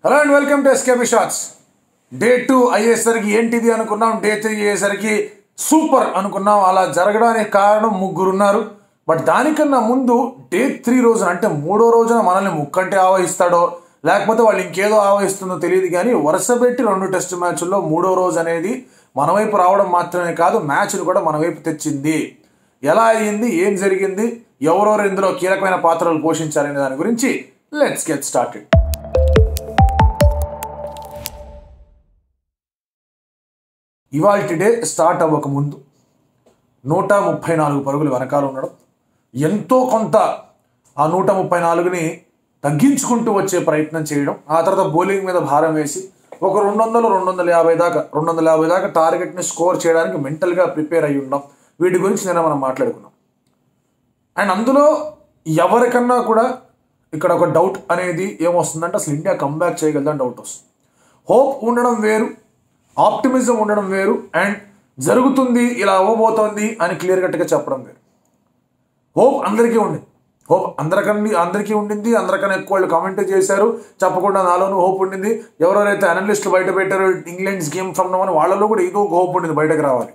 Hello and welcome to SKP shots. Day 2 అయ్యేసరికి ఏంటిది అనుకున్నాం, డే 3 అయ్యేసరికి సూపర్ అనుకున్నాం. అలా జరగడానికి కారణం ముగ్గురున్నారు. బట్ దానికన్నా ముందు డే 3 రోజున అంటే మూడో రోజున మనల్ని ముక్కంటే ఆవహిస్తాడో లేకపోతే వాళ్ళు ఇంకేదో ఆవహిస్తుందో తెలియదు, కానీ వరుస పెట్టి 2 టెస్ట్ మ్యాచ్ల్లో మూడో రోజు అనేది మన వైపు రావడం మాత్రమే కాదు, మ్యాచ్ను కూడా మన వైపు తెచ్చింది. ఎలా అయ్యింది, ఏం జరిగింది, ఎవరెవరు ఇందులో కీలకమైన పాత్రలు పోషించారనే దాని గురించి లెట్స్ గెట్ స్టార్టెడ్. ఇవాల్టి డే స్టార్ట్ అవ్వక ముందు 134 పరుగులు వెనకాల ఉండడం, ఎంతో కొంత ఆ 134ని తగ్గించుకుంటూ వచ్చే ప్రయత్నం చేయడం, ఆ తర్వాత బౌలింగ్ మీద భారం వేసి ఒక 250 దాకా టార్గెట్ని స్కోర్ చేయడానికి మెంటల్గా ప్రిపేర్ అయ్యి ఉన్నాం. వీటి గురించి నేను మనం మాట్లాడుకున్నాం. అండ్ అందులో ఎవరికన్నా కూడా ఇక్కడ ఒక డౌట్ అనేది ఏమొస్తుందంటే అసలు ఇండియా కంబ్యాక్ చేయగలదని డౌట్ వస్తుంది. హోప్ ఉండడం వేరు, ఆప్టిమిజం ఉండడం వేరు, అండ్ జరుగుతుంది ఇలా అవ్వబోతోంది అని క్లియర్ కట్గా చెప్పడం వేరు. హోప్ అందరికీ ఉండింది, హోప్ అందరికీ ఉండింది. అందరికన్నా ఎక్కువ వాళ్ళు కామెంట్ చేశారు, చెప్పకుండా నాలోనూ హోప్ ఉండింది. ఎవరెవరైతే అనలిస్టులు బయట పెట్టారో ఇంగ్లాండ్స్ గేమ్ ఫ్రమ్ నో అని వాళ్ళలో కూడా ఏదో ఒక హోప్ ఉండింది బయటకు రావాలి.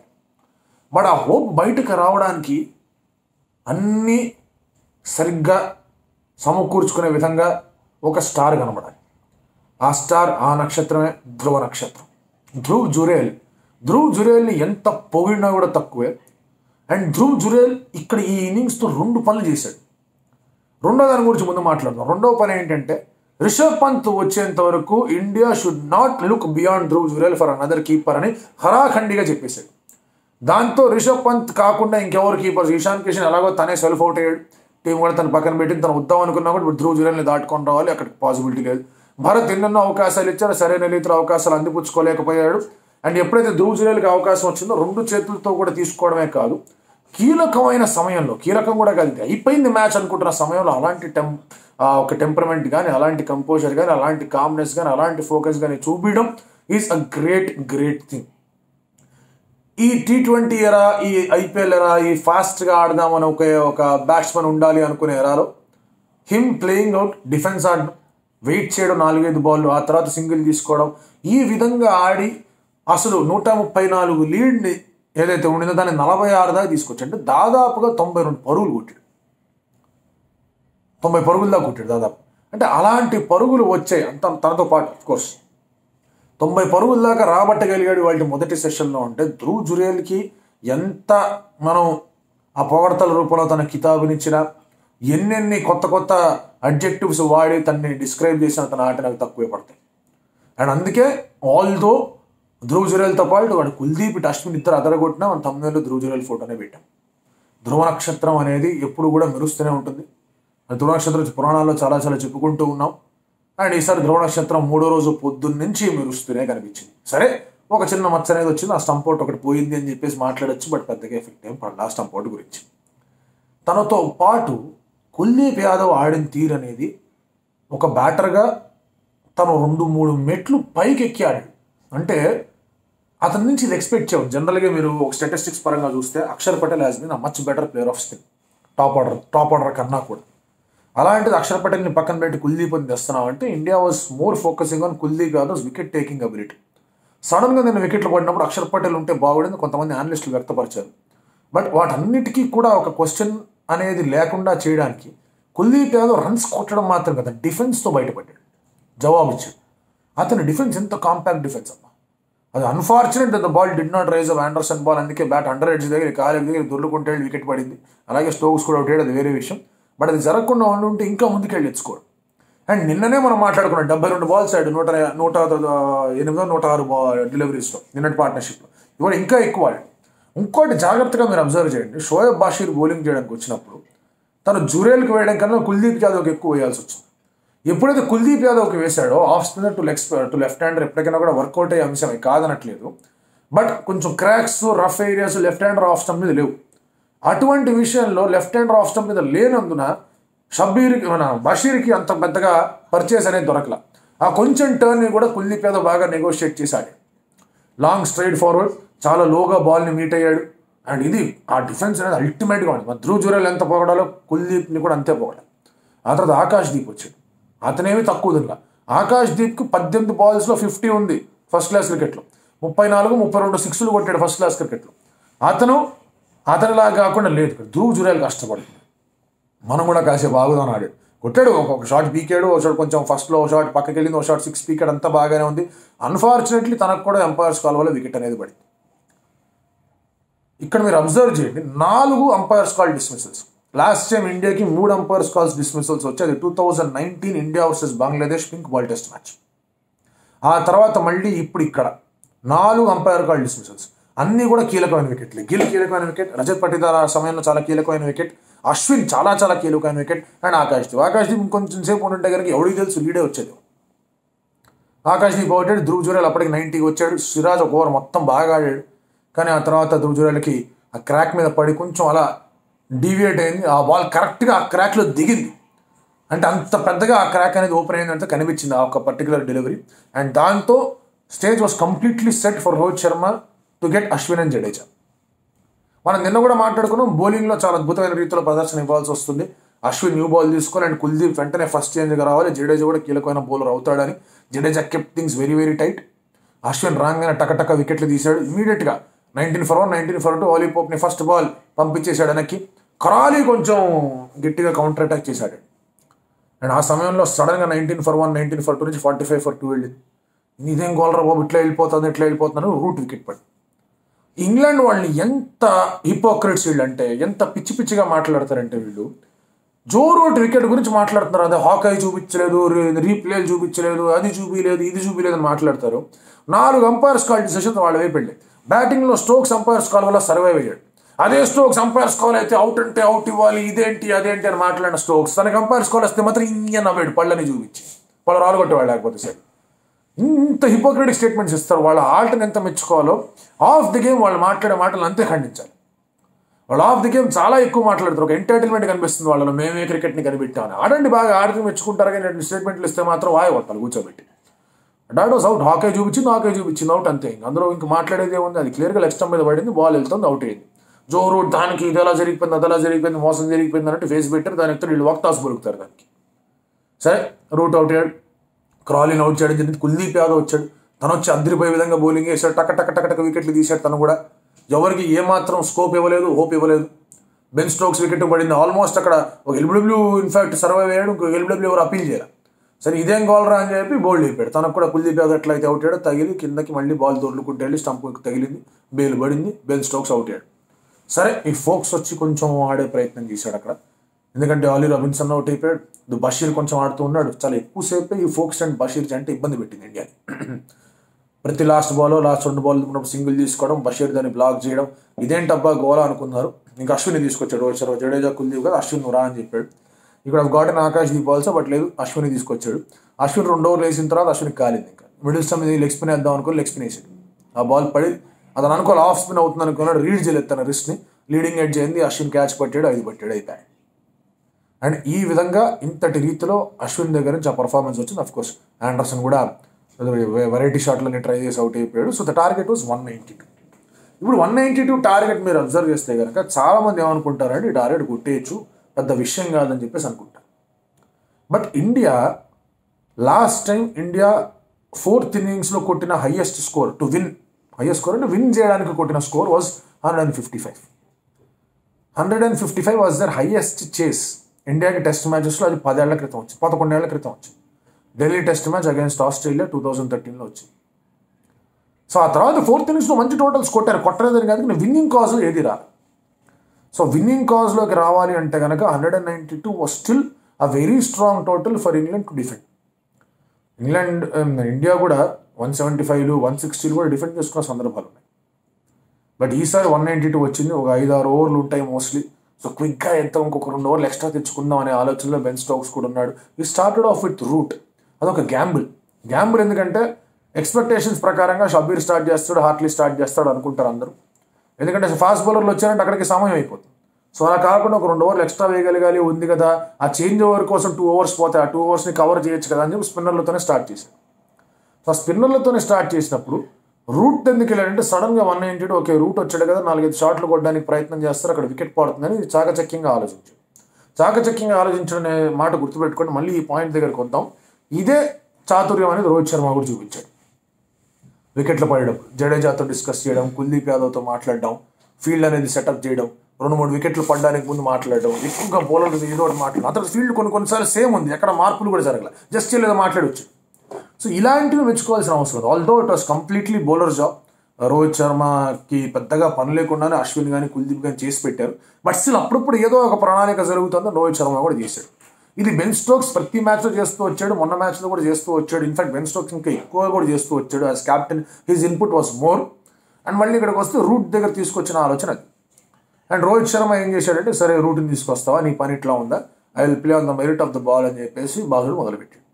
బట్ ఆ హోప్ బయటకు రావడానికి అన్నీ సరిగ్గా సమకూర్చుకునే విధంగా ఒక స్టార్ కనబడాలి. ఆ స్టార్, ఆ నక్షత్రమే ధ్రువ నక్షత్రం, ధ్రువ్ జురేల్ని ఎంత పొగిడినా కూడా తక్కువే. అండ్ ధ్రువ్ జురేల్ ఇక్కడ ఈ ఇన్నింగ్స్తో 2 పనులు చేశాడు. రెండో దాని గురించి ముందు మాట్లాడదాం. రెండవ పని ఏంటంటే రిషబ్ పంత్ వచ్చేంత వరకు India should not look beyond Dhruv Jurel for another keeper అని హరాఖండిగా చెప్పేశాడు. దాంతో రిషబ్ పంత్ కాకుండా ఇంకెవరు కీపర్స్, ఇషాన్ కిషన్ ఎలాగో తనే సెల్ఫ్ అవుట్ అయ్యాడు, టీం కూడా తను పక్కన పెట్టి తను వద్దాం అనుకున్నా కూడా ధ్రువ్ జురేల్ని దాటుకొని రావాలి, అక్కడికి పాసిబిలిటీ లేదు. భరత్ ఎన్నెన్నో అవకాశాలు ఇచ్చారు, సరైన రీతిలో అవకాశాలు అందిపుచ్చుకోలేకపోయాడు. అండ్ ఎప్పుడైతే ధ్రువ్ జురేల్కి అవకాశం వచ్చిందో 2 చేతులతో కూడా తీసుకోవడమే కాదు, కీలకమైన సమయంలో, కీలకం కూడా కాదు అయిపోయింది మ్యాచ్ అనుకుంటున్న సమయంలో అలాంటి ఒక టెంపరమెంట్ కానీ, అలాంటి కంపోజర్ కానీ, అలాంటి కామ్నెస్ కానీ, అలాంటి ఫోకస్ కానీ చూపించడం ఈజ్ అ గ్రేట్ థింగ్. ఈ T20 ఎరా, ఈ IPL ఎరా, ఈ ఫాస్ట్గా ఆడదామని ఒక బ్యాట్స్మెన్ ఉండాలి అనుకునే ఎరాలో హిమ్ ప్లేయింగ్ అవుట్, డిఫెన్స్ ఆడడం, వెయిట్ చేయడం 4-5 బాల్, ఆ తర్వాత సింగిల్ తీసుకోవడం, ఈ విధంగా ఆడి అసలు 134 లీడ్ని ఏదైతే ఉండిందో దాన్ని 46 దాకా తీసుకొచ్చి, అంటే దాదాపుగా 92 పరుగులు కొట్టాడు. 90 పరుగుల దాకా కొట్టాడు దాదాపు. అంటే అలాంటి పరుగులు వచ్చాయి తనతో పాటు. అఫ్కోర్స్ 90 పరుగుల దాకా రాబట్టగలిగాడు వాళ్ళ మొదటి సెషన్లో. అంటే ధ్రువ్ జురేల్కి ఎంత మనం ఆ పొగడతల రూపంలో తన కితాబునిచ్చినా, ఎన్నెన్ని కొత్త అడ్జెక్టివ్స్ వాడి తనని డిస్క్రైబ్ చేసిన తన ఆట నాకు తక్కువే పడతాయి. అండ్ అందుకే ఆల్దో ధ్రువ్ జురేల్తో పాటు వాడు కుల్దీప్, అశ్విన్ ఇద్దరు అదరగొట్టినా మన తమిళలో ధ్రువ్ జురేల్ ఫోటోనే పెట్టాం. ధ్రువ నక్షత్రం అనేది ఎప్పుడు కూడా మెరుస్తూనే ఉంటుంది. ధ్రువ నక్షత్రం పురాణాల్లో చాలా చెప్పుకుంటూ ఉన్నాం. అండ్ ఈసారి ధ్రువ నక్షత్రం 3వ రోజు పొద్దున్న నుంచి మెరుస్తూనే కనిపించింది. సరే, ఒక చిన్న మచ్చ అనేది వచ్చింది, ఆ స్టంప్ అవుట్ ఒకటి పోయింది అని చెప్పేసి మాట్లాడచ్చు, బట్ పెద్దగా ఎఫెక్ట్ ఏం పడలా ఆ స్టంప్ అవుట్ గురించి. తనతో పాటు కుల్దీప్ యాదవ్ ఆడిన తీరు అనేది ఒక బ్యాటర్గా తను 2-3 మెట్లు పైకి ఎక్కి ఆడాడు. అంటే అతని నుంచి ఇది ఎక్స్పెక్ట్ చేయవు. జనరల్గా మీరు ఒక స్టాటిస్టిక్స్ పరంగా చూస్తే Akshar Patel has been a much better player of spin, top order కన్నా కూడా. అలాంటిది అక్షర్ పటేల్ని పక్కన పెట్టి కుల్దీప్ అని తెస్తున్నావు అంటే India was more focusing on Kuldeep Yadavs wicket taking ability. సడన్గా నేను వికెట్లు పడినప్పుడు అక్షర్ పటేల్ ఉంటే బాగుండేది కొంతమంది అనలిస్టులు వ్యక్తపరిచారు. బట్ వాటన్నిటికీ కూడా ఒక క్వశ్చన్ అనేది లేకుండా చేయడానికి కుల్దీప్ యాదవ్ రన్స్ కొట్టడం మాత్రం కదా, డిఫెన్స్తో బయటపడ్డాడు, జవాబు ఇచ్చాడు. అతని డిఫెన్స్ ఎంత కాంపాక్ట్ డిఫెన్స్ అమ్మా. అది unfortunate the ball did not rise off Anderson ball, అందుకే బ్యాట్ అండర్ ఎడ్జ్ దగ్గర కాలి దగ్గర దొర్లుకుంటే వికెట్ పడింది. అలాగే స్టోక్స్ కూడా అవుతాడు, అది వేరే విషయం. బట్ అది జరగకుండా ఉంటే ఇంకా ముందుకెళ్ళి తెచ్చుకోవడం. అండ్ నిన్ననే మనం మాట్లాడుకున్నాం 72 బాల్స్ ఆడు, 106 డెలివరీస్లో నిన్నటి పార్ట్నర్షిప్లో. ఇవాళ ఇంకా ఎక్కువ ఆడు. ఇంకోటి జాగ్రత్తగా మీరు అబ్జర్వ్ చేయండి, షోయబ్ బాషీర్ బౌలింగ్ చేయడానికి వచ్చినప్పుడు తను జురేల్కి వేయడం కన్నా కుల్దీప్ యాదవ్కి ఎక్కువ వేయాల్సి వచ్చింది. ఎప్పుడైతే కుల్దీప్ యాదవ్కి వేశాడో off spinner to left hander ఎప్పటికైనా కూడా వర్కౌట్ అయ్యే అంశమే కాదనట్లేదు. బట్ కొంచెం cracks, rough areas left hander off stump మీద లేవు. అటువంటి విషయంలో లెఫ్ట్ హ్యాండర్ ఆఫ్ స్టంప్ మీద లేనందున బషీర్కి అంత పెద్దగా పర్చేస్ అనేది దొరకల. ఆ కొంచెం టర్న్ని కూడా కుల్దీప్ యాదవ్ బాగా నెగోషియేట్ చేశాడు. లాంగ్ స్ట్రైట్ ఫార్వర్డ్, చాలా లోగా బాల్ని మీట్ అయ్యాడు. అండ్ ఇది ఆ డిఫెన్స్ అనేది అల్టిమేట్గా ఉంది. ధ్రువ్ జురేల్ ఎంత పొగడాలో కుల్దీప్ని కూడా అంతే పొగడాలి. ఆ తర్వాత ఆకాష్ దీప్ వచ్చాడు, అతనేమి తక్కువ తినలా. ఆకాష్ దీప్కి 18 balls లో 50 ఉంది ఫస్ట్ క్లాస్ క్రికెట్లో. 34, 32 సిక్స్లు కొట్టాడు ఫస్ట్ క్లాస్ క్రికెట్లో. అతనిలా కాకుండా లేదు. ధ్రువ్ జురేల్ కష్టపడుతుంది. మనం కూడా కాసేపు ఆగుదాం ఆడాడు. కొట్టాడు, ఒక షాట్ పీకాడు, ఒక షాట్ కొంచెం ఫస్ట్లో ఒక షాట్ పక్కకి వెళ్ళింది, ఒక షాట్ 6 పీకాడు, అంతా బాగానే ఉంది. అన్ఫార్చునేట్లీ తనకు కూడా ఎంపైర్స్ కాల్ వల్ల వికెట్ అనేది పడింది. ఇక్కడ మీరు అబ్జర్వ్ చేయండి, 4 umpires call dismissals. Last time ఇండియాకి 3 అంపైర్స్ కాల్స్ డిస్మిసల్స్ వచ్చాయి. 2019 India versus Bangladesh pink ball test match. ఆ తర్వాత మళ్ళీ ఇప్పుడు ఇక్కడ 4 అంపైర్ కాల్ డిస్మిసల్స్. అన్నీ కూడా కీలకమైన వికెట్లు. గిల్ కీలకమైన వికెట్, రజత్ పటిదార్ ఆ సమయంలో చాలా కీలకమైన వికెట్, అశ్విన్ చాలా చాలా కీలకమైన వికెట్, అండ్ ఆకాష్ దీప్ కొంచెం సేపు ఉంటే కనుక ఎవరికి తెలుసు లీడే వచ్చేది. ఆకాష్ దీప్ అవుతాడు, ధ్రువ్ జురేల్ అప్పటికి 90కి వచ్చాడు. సిరాజ్ ఒక ఓవర్ మొత్తం బాగా ఆడాడు, కానీ ఆ తర్వాత ధ్రువ్ జురేల్కి ఆ క్రాక్ మీద పడి కొంచెం అలా డీవియేట్ అయింది. ఆ బాల్ కరెక్ట్గా ఆ క్రాక్లో దిగింది. అంటే అంత పెద్దగా ఆ క్రాక్ అనేది ఓపెన్ అయిందంటే కనిపించింది ఆ ఒక పర్టికులర్ డెలివరీ. అండ్ దాంతో stage was completely set for Rohit Sharma to get Ashwin and Jadeja. మనం నిన్న కూడా మాట్లాడుకున్నాం, బౌలింగ్లో చాలా అద్భుతమైన రీతిలో ప్రదర్శన ఇవ్వాల్సి వస్తుంది. అశ్విన్ న్యూ బాల్ తీసుకోవాలి అండ్ కుల్దీప్ వెంటనే ఫస్ట్ చేంజ్గా రావాలి. జడేజా కూడా కీలకమైన బౌలర్ అవుతాడని. Jadeja kept things very very tight. Ashwin రాగానే టక వికెట్లు తీశాడు. ఇమీడియట్గా 19 for 1, 19 for 2 Ali పోప్ని first ball పంపించేశాడు వెనక్కి. కరాలీ కొంచెం గట్టిగా కౌంటర్ అటాక్ చేశాడు. అండ్ ఆ సమయంలో సడన్గా 19 for 1, 19 for 2 నుంచి 45 for 2 వెళ్ళింది. ఇదేం గోలరా బాబు, ఇట్లా వెళ్ళిపోతుందని రూట్ వికెట్ పడి. ఇంగ్లాండ్ వాళ్ళని ఎంత హిపోక్రెట్స్ వీళ్ళు అంటే, ఎంత పిచ్చిగా మాట్లాడతారంటే వీళ్ళు. జో రూట్ వికెట్ గురించి మాట్లాడుతున్నారు, అదే హాకాయ్ చూపించలేదు, రీప్లేలు చూపించలేదు, అది చూపించలేదు, ఇది చూపించలేదు అని మాట్లాడతారు. 4 అంపైర్స్ కాల్ డిసిషన్స్ వాళ్ళ వైపు వెళ్ళి. బ్యాటింగ్లో స్టోక్స్ అంపైర్స్ కాల్ వల్ల సర్వైవ్ అయ్యాడు. అదే స్టోక్స్ అంపైర్స్ కాల్ అయితే అవుట్ అంటే అవుట్ ఇవ్వాలి, ఇదేంటి అదేంటి అని మాట్లాడిన స్టోక్స్ తనకి అంపైర్స్ కాల్ వస్తే మాత్రం ఇంజన్ అవ్వాడు, పళ్ళని చూపించి వాళ్ళు రాలుగొట్టేవాళ్ళు. లేకపోతే సరే ఇంత హిపోక్రెటిక్ స్టేట్మెంట్స్ ఇస్తారు. వాళ్ళ ఆల్టని ఎంత మెచ్చుకోవాలో ఆఫ్ ది గేమ్ వాళ్ళు మాట్లాడే మాటలు అంతే ఖండించాలి. వాళ్ళు ఆఫ్ ది గేమ్ చాలా ఎక్కువ మాట్లాడతారు. ఒక ఎంటర్టైన్మెంట్ కనిపిస్తుంది వాళ్ళలో, మేమే క్రికెట్ని కనిపెట్టామని. ఆడండి బాగా, ఆడితే మెచ్చుకుంటారు, కానీ స్టేట్మెంట్లు ఇస్తే మాత్రం వాయి కొట్టాలి కూర్చోబెట్టి. డాట్ వాస్ అవుట్, హాకాయ్ చూపించింది అవుట్ అంతే. అందులో ఇంక మాట్లాడేది ఏముంది, అది క్లియర్గా లెగ్ స్టంప్ మీద పడింది, బాల్ వెళ్తుంది, అవుట్ అయింది. జో రూట్ దానికి ఇది ఎలా జరిగిపోయింది, అది ఎలా జరిగిపోయింది, మోసం జరిగిపోయింది అన్నట్టు ఫేస్ పెట్టారు. దానికి వీళ్ళు వక్తాస్ బొలుకుతారు దానికి. సరే, రూట్ అవుట్ అయ్యాడు, క్రాలీని అవుట్ చేయడం జరిగింది. కుల్దీప్ యాదవ్ వచ్చాడు, తను వచ్చి అద్దరిపోయే విధంగా బౌలింగ్ వేసాడు, టక వికెట్లు తీశాడు. తను కూడా ఎవరికి ఏమాత్రం స్కోప్ ఇవ్వలేదు, హోప్ ఇవ్వలేదు. బెన్ స్టోక్స్ వికెట్ పడింది. ఆల్మోస్ట్ అక్కడ ఒక ఎల్బిడబ్ల్యూ ఇన్ఫాక్ట్ సర్వైవ్ అయ్యాడు, ఇంకో ఎల్బిడబ్ల్యూ ఎవరు అపీల్ చేయాలి. సరే ఇదేం గోల్రా అని చెప్పి బౌల్డ్ అయిపోయాడు. తనకు కూడా కుల్దీప్ యాదవ్ ఎట్లయితే అవుట్ అయ్యాడు, తగిలి కిందకి మళ్ళీ బాల్ దొర్లుకుంటూ వెళ్ళి స్టంప్ తగిలింది, బేల్ పడింది, బెన్ స్టోక్స్ అవుట్ అయ్యాడు. సరే, ఈ ఫోక్స్ వచ్చి కొంచెం ఆడే ప్రయత్నం చేశాడు అక్కడ, ఎందుకంటే ఆలీ రాబిన్సన్ అవుట్ అయిపోయాడు. బషీర్ కొంచెం ఆడుతూ ఉన్నాడు. చాలా ఎక్కువసేపు ఈ ఫోక్స్ అండ్ బషీర్ అంటే ఇబ్బంది పెట్టింది ఇండియాని. ప్రతి లాస్ట్ 2 బాల్ ఉన్నప్పుడు సింగిల్ తీసుకోవడం, బషీర్ దాన్ని బ్లాక్ చేయడం, ఇదేంటబ్బా గోలా అనుకున్నారు. ఇంకా అశ్విని తీసుకొచ్చాడు. రోహిత్ శర్మ, జడేజా కుల్దీప్ కదా, అశ్విన్ రా అని చెప్పాడు. ఇక్కడ గాటన్ ఆకాష్ దీప్ ఆల్సో, బట్ లేదు, అశ్విని తీసుకొచ్చాడు. అశ్విన్ 2 ఓవర్లు వేసిన తర్వాత అశ్వినికి కాలింది. ఇంకా మిడిల్ స్టంప్ మీద లెగ్ స్పిన్ వేద్దాం అనుకుని లెగ్ స్పిన్ వేసాడు. ఆ బాల్ పడి అతను అనుకోవాలి ఆఫ్ స్పిన్ అవుతుంది అనుకున్నాడు, రీడ్ చేయలేదు తన రిస్ట్ని, లీడింగ్ ఎడ్జ్ అయింది. అశ్విన్ క్యాచ్ పట్టాడు, 5 పట్టాడు, అయిపోయాడు. అండ్ ఈ విధంగా ఇంతటి రీతిలో అశ్విన్ దగ్గర నుంచి ఆ పర్ఫార్మెన్స్ వచ్చింది. అఫ్ కోర్స్ ఆండర్సన్ కూడా వెరైటీ షాట్లని ట్రై చేసి అవుట్ అయిపోయాడు. So the target was 192. ఇప్పుడు 192 టార్గెట్ మీరు అబ్జర్వ్ చేస్తే కనుక చాలామంది ఏమనుకుంటారంటే ఈ టార్గెట్ కొట్టేయచ్చు, పెద్ద విషయం కాదని చెప్పేసి అనుకుంటారు. But India last time 4th innings కొట్టిన highest score to win, highest score అంటే విన్ చేయడానికి కొట్టిన score was 155. 155 was the highest chase ఇండియాకి టెస్ట్ మ్యాచెస్లో. అది 11 ఏళ్ల క్రితం వచ్చింది. Delhi test match against Australia 2013లో వచ్చింది. సో ఆ తర్వాత 4th innings మంచి టోటల్స్ కొట్టలేదని కాదు, కానీ విన్నింగ్ కాజ్ ఏది రాదు. సో విన్నింగ్ కాజ్లోకి రావాలి అంటే కనుక 192 was still a very strong total for England to defend. India కూడా 175, 160 కూడా డిఫెండ్ చేసుకున్న సందర్భాలు ఉన్నాయి. బట్ ఈసారి 192 వచ్చింది. ఒక 5-6 ఓవర్లు ఉంటాయి మోస్ట్లీ. సో క్విక్గా ఎంత ఇంకొక 2 ఓవర్లు ఎక్స్ట్రా తెచ్చుకుందాం అనే ఆలోచనలో బెన్ స్టోక్స్ కూడా ఉన్నాడు. ఈ స్టార్టెడ్ ఆఫ్ విత్ రూట్. అదొక గ్యాంబుల్ ఎందుకంటే ఎక్స్పెక్టేషన్స్ ప్రకారంగా షబ్బీర్ స్టార్ట్ చేస్తాడు, హార్ట్లీ స్టార్ట్ చేస్తాడు అనుకుంటారు అందరూ. ఎందుకంటే ఫాస్ట్ బౌలర్లు వచ్చారంటే అక్కడికి సమయం అయిపోతుంది. సో అలా కాకుండా ఒక 2 ఓవర్లు ఎక్స్ట్రా వేయగలిగాలి ఉంది కదా, ఆ చేంజ్ ఓవర్ కోసం 2 ఓవర్స్ పోతే ఆ 2 ఓవర్స్ని కవర్ చేయొచ్చు కదా అని చెప్పి స్పిన్నర్లతోనే స్టార్ట్ చేశారు. సో స్పిన్నర్లతోనే స్టార్ట్ చేసినప్పుడు రూట్ ఎందుకు వెళ్ళాడంటే సడన్గా 192 ఓకే రూట్ వచ్చాడు కదా, 4-5 షాట్లు కొట్టడానికి ప్రయత్నం చేస్తారు, అక్కడ వికెట్ పడుతుందని చాకచక్యంగా ఆలోచించడం అనే మాట గుర్తుపెట్టుకోండి. మళ్ళీ ఈ పాయింట్ దగ్గరకు వద్దాం. ఇదే చాతుర్యం అనేది రోహిత్ శర్మ కూడా చూపించాడు. వికెట్లు పడడం, జడేజాతో డిస్కస్ చేయడం, కుల్దీప్ యాదవ్తో మాట్లాడడం, ఫీల్డ్ అనేది సెటప్ చేయడం, 2-3 వికెట్లు పడడానికి ముందు మాట్లాడడం, ఎక్కువగా బౌలర్ ఏదో ఒకటి మాట్లాడడం. అతను ఫీల్డ్ కొన్నిసార్లు సేమ్ ఉంది, ఎక్కడ మార్పులు కూడా జరగలేదు, జస్ట్ ఏదో మాట్లాడవచ్చు. సో ఇలాంటివి మెచ్చుకోవాల్సిన అవసరం ఉంది. Although it was completely bowler job. Rohit శర్మకి పెద్దగా పని లేకుండానే అశ్విన్ కానీ కుల్దీప్ కానీ చేసి పెట్టారు. బట్ స్టిల్ అప్పుడప్పుడు ఏదో ఒక ప్రణాళిక జరుగుతుందో రోహిత్ శర్మ కూడా చేశాడు. ఇది బెన్ స్టోక్స్ ప్రతి మ్యాచ్లో చేస్తూ వచ్చాడు, మొన్న మ్యాచ్లో కూడా చేస్తూ వచ్చాడు. ఇన్ఫాక్ట్ బెన్ స్టోక్స్ ఇంకా ఎక్కువ కూడా చేస్తూ వచ్చాడు. As captain his input was more. And మళ్ళీ ఇక్కడికి వస్తే రూట్ దగ్గర తీసుకొచ్చిన ఆలోచన అది. అండ్ రోహిత్ శర్మ ఏం చేశాడంటే, సరే రూట్ని తీసుకొస్తావా, నీ పని ఇట్లా ఉందా, I will play on the merit of the ball అని చెప్పేసి బాల్ మొదలుపెట్టాడు.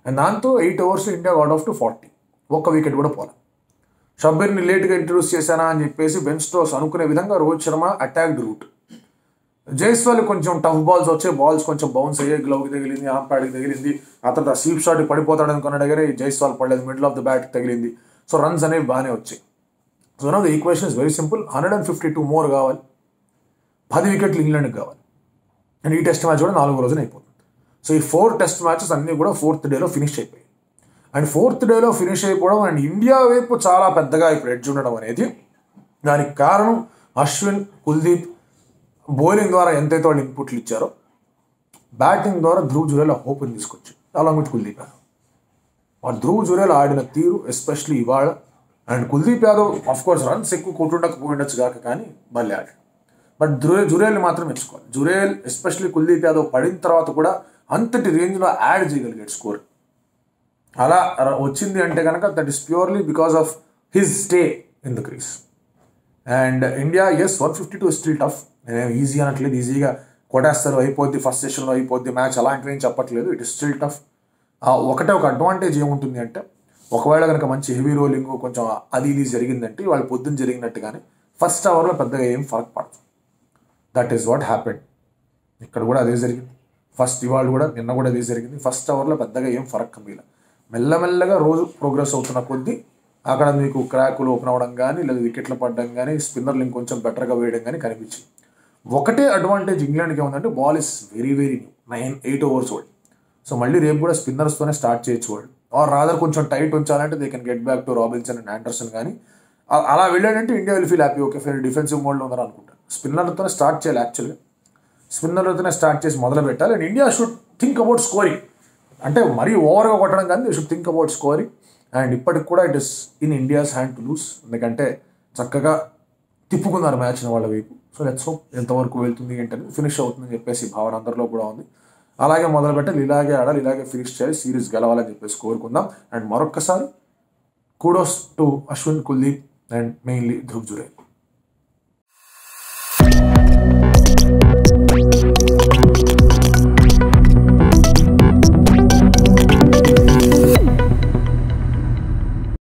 అండ్ దాంతో 8 overs ఇండియా అవుట్ ఆఫ్ 40, ఒక్క వికెట్ కూడా పోలే. షబ్బీర్ని లేట్గా ఇంట్రడ్యూస్ చేశానా అని చెప్పేసి బెన్ స్టోక్స్ అనుకునే విధంగా రోహిత్ శర్మ అటాక్డ్ రూట్. జైస్వాల్ కొంచెం టఫ్ బాల్స్ వచ్చాయి, బాల్స్ కొంచెం బౌన్స్ అయ్యాయి, గ్లౌకి తగిలింది, ఆమ్ ప్యాడ్కి తగిలింది. అతను స్వీప్ షాట్ పడిపోతాడు అనుకున్న దగ్గర జైస్వాల్ పడలేదు, మిడిల్ ఆఫ్ ద బ్యాట్ తగిలింది. సో రన్స్ అనేవి బాగానే వచ్చాయి. So now the equation is very simple. 152 more కావాలి, 10 వికెట్లు ఇంగ్లాండ్కి కావాలి. అండ్ ఈ టెస్ట్ మ్యాచ్ కూడా 4వ రోజున అయిపోతుంది. సో ఈ 4 టెస్ట్ మ్యాచెస్ అన్నీ కూడా 4th డేలో ఫినిష్ అయిపోయాయి. అండ్ 4th డేలో ఫినిష్ అయిపోవడం అండ్ ఇండియా వైపు చాలా పెద్దగా ఇప్పుడు ఎడ్జ్ ఉండడం అనేది, దానికి కారణం అశ్విన్, కుల్దీప్ బౌలింగ్ ద్వారా ఎంతైతే వాళ్ళు ఇన్పుట్లు ఇచ్చారో, బ్యాటింగ్ ద్వారా ధ్రువ్ జురేల్ హోప్ని తీసుకొచ్చారు అలాంగ్ విత్ కుల్దీప్ యాదవ్. వాళ్ళు ధ్రువ్ జురేల్ ఆడిన తీరు ఎస్పెషలీ ఇవాళ. And Kuldeep Yadav of course runs ఎక్కువ కొట్టుండకపోయిండొచ్చు కాక కానీ మళ్ళీ ఆడాడు. బట్ జురేల్ని మాత్రం మెచ్చుకోవాలి. జురేల్ ఎస్పెషలీ కుల్దీప్ యాదవ్ పడిన తర్వాత కూడా అంతటి రేంజ్లో యాడ్ చేయగలిగాడు స్కోర్. అలా వచ్చింది అంటే కనుక that is purely because of his stay in the crease. And India 152 is still tough. నేనేం ఈజీ అనట్లేదు, ఈజీగా కొట్టేస్తారు, అయిపోద్ది, ఫస్ట్ సెషన్లో అయిపోద్ది మ్యాచ్, అలాంటివి ఏం చెప్పట్లేదు. It is still tough. ఒకటే ఒక అడ్వాంటేజ్ ఏముంటుంది అంటే, ఒకవేళ కనుక మంచి హెవీ రోలింగ్ కొంచెం అది ఇది జరిగిందంటే వాళ్ళు పొద్దున్న జరిగినట్టుగానే ఫస్ట్ ఓవర్లో పెద్దగా ఏం ఫరక్ పడదు. That is what happened. ఇక్కడ కూడా అదే జరిగింది. ఫస్ట్ ఇవాళ కూడా, నిన్న కూడా అదే జరిగింది. ఫస్ట్ ఓవర్లో పెద్దగా ఏం ఫరక్ కమ్మీల. మెల్లమెల్లగా రోజు ప్రోగ్రెస్ అవుతున్న కొద్దీ అక్కడ మీకు క్రాకులు ఓపెన్ అవ్వడం కానీ, లేదా వికెట్లు పడడం కానీ, స్పిన్నర్లు ఇంకొంచెం బెటర్గా వేయడం కానీ కనిపించింది. ఒకటే అడ్వాంటేజ్ ఇంగ్లాండ్కి ఏముందంటే, ball is very very new, 8 overs old. So మళ్ళీ రేపు కూడా స్పిన్నర్స్తోనే స్టార్ట్ చేయొచ్చు వాళ్ళు. ఆర్ రాదర్ కొంచెం టైట్ ఉంచాలంటే they can get back to Robinson and Anderson. కానీ అలా వెళ్ళాడంటే India will feel happy, okay fire defensive మోడ్లో ఉన్నారు అనుకుంటాను. స్పిన్నర్లతోనే స్టార్ట్ చేయాలి, యాక్చువల్గా స్పిన్నర్లతోనే స్టార్ట్ చేసి మొదలు పెట్టాలి. And India should think about scoring. అంటే మరీ ఓవర్గా కొట్టడం కానీ, they should think about scoring. And ఇప్పటికి కూడా it is in India's hand to loose. ఎందుకంటే చక్కగా తిప్పుకున్నారు మ్యాచ్ని వాళ్ళ వైపు. సో లెట్స్ హోప్ ఎంతవరకు వెళ్తుంది ఏంటనేది, ఫినిష్ అవుతుందని చెప్పేసి భావన అందరిలో కూడా ఉంది. అలాగే మొదలు పెట్టాలి, ఇలాగే ఆడాలి, ఇలాగే ఫినిష్ చేయాలి, సిరీస్ గెలవాలని చెప్పేసి కోరుకుందాం. అండ్ మరొక్కసారి kudos to Ashwin, Kuldeep and mainly Dhruv Jurel.